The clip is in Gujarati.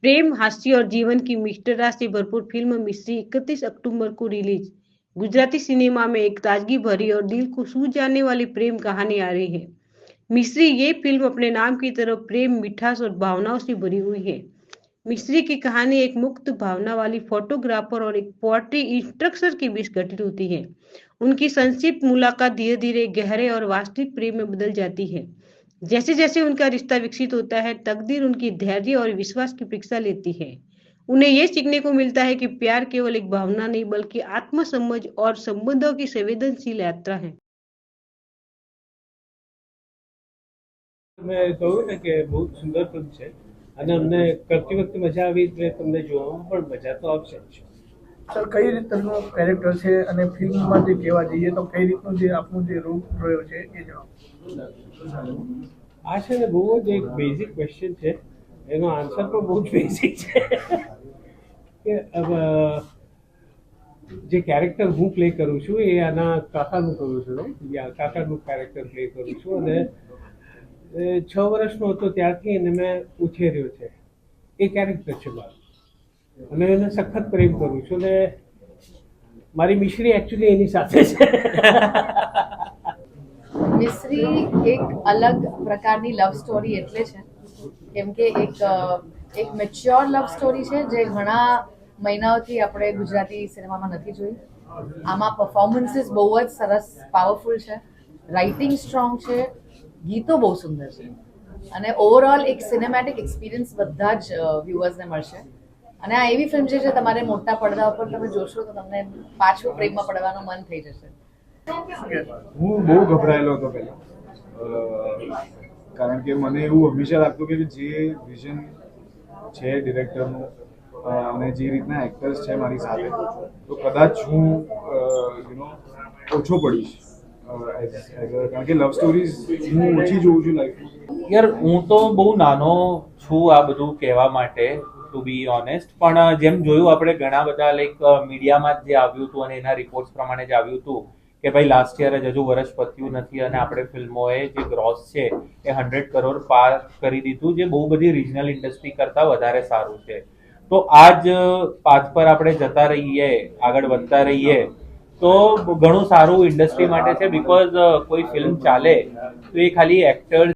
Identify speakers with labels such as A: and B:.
A: प्रेम, हास्य और जीवन की मिष्टता से भरपूर फिल्म मिस्री 31 अक्टूबर को रिलीज। गुजराती सिनेमा में एक ताजगी भरी और दिल को छू जाने वाली प्रेम कहानी आ रही है। मिस्री ये फिल्म अपने नाम की तरह प्रेम, मिठास और भावनाओं से भरी हुई है। मिस्री की कहानी एक मुक्त भावना वाली फोटोग्राफर और एक पोएट्री इंस्ट्रक्टर के बीच घटित होती है। उनकी संक्षिप्त मुलाकात धीरे धीरे गहरे और वास्तविक प्रेम में बदल जाती है। जैसे जैसे उनका रिश्ता विकसित होता है, तकदीर उनकी धैर्य और विश्वास की परीक्षा लेती है। उन्हें यह सीखने को मिलता है कि प्यार केवल एक भावना नहीं बल्कि आत्मसमझ और संबंधों की संवेदनशील यात्रा है।
B: મેં કહ્યું ને કે બહુ જ સુંદર ફિલ્મ છે અને અમને કરતી વખતે મજા આવી એટલે તમને જોવામાં પણ મજા તો આવશે જ.
C: સર કઈ રીતનું કેરેક્ટર છે અને ફિલ્મમાં જે કહેવા જઈએ તો કઈ રીતનું જે આપનું જે રોલ રહ્યો છે એ જણાવો.
B: આ છે ને બહુ જ એક બેઝિક ક્વેશ્ચન છે, એનો આન્સર પણ બહુ જ બેઝિક છે કે જે કેરેક્ટર હું પ્લે કરું છું એ આના કાકાનું કરું છું, કાકાનું કેરેક્ટર પ્લે કરું છું અને 6 વર્ષનો હતો ત્યારથી એને મેં ઉછેર્યો છે. એ કેરેક્ટર છે મારું અને એને સખત પ્રેમ કરું છું અને મારી મિશ્રી એકચ્યુઅલી એની સાથે છે.
D: મિસ્રી એક અલગ પ્રકારની લવ સ્ટોરી એટલે છે કેમ કે એક મેચ્યોર લવ સ્ટોરી છે જે ઘણા મહિનાઓથી આપણે ગુજરાતી સિનેમામાં નથી જોઈ. આમાં પરફોર્મન્સીસ બહુ જ સરસ પાવરફુલ છે, રાઇટિંગ સ્ટ્રોંગ છે, ગીતો બહુ સુંદર છે અને ઓવરઓલ એક સિનેમેટિક એક્સપિરિયન્સ બધા જ વ્યુઅર્સને મળશે. અને આ એવી ફિલ્મ છે જે તમારે મોટા પડદા ઉપર તમે જોશો તો તમને પાછું પ્રેમમાં પડવાનું મન થઈ જશે.
E: હું બહુ ગભરાયેલો હતો પહેલા, કારણ કે મને એવું હંમેશા લાગતું કે જે વિઝન છે ડિરેક્ટરનું અને જે રીતના એક્ટર્સ છે મારી સાથે તો કદાચ હું ઓછો પડીશ, કારણ કે લવ સ્ટોરીઝ હું ઓછી જોઉં છું લાઈફમાં.
F: યાર હું તો બહુ નાનો છું આ બધું કહેવા માટે, ટુ બી ઓનેસ્ટ, પણ જેમ જોયું આપણે ઘણા બધા લાઈક મીડિયામાં જે આવ્યું હતું અને એના રિપોર્ટ્સ પ્રમાણે જ આવ્યું હતું કે ભાઈ લાસ્ટ યર જ હજુ વર્ષ પત્યું નથી અને આપણે ફિલ્મોએ જે ગ્રોસ છે એ 100 કરોડ પાર કરી દીધું, જે બહુ બધી રિજનલ ઇન્ડસ્ટ્રી કરતાં વધારે સારું છે. તો આ જ પાથ પર આપણે જતા રહીએ, આગળ વધતા રહીએ તો ઘણું સારું ઇન્ડસ્ટ્રી માટે છે. બિકોઝ કોઈ ફિલ્મ ચાલે તો એ ખાલી એક્ટર્સ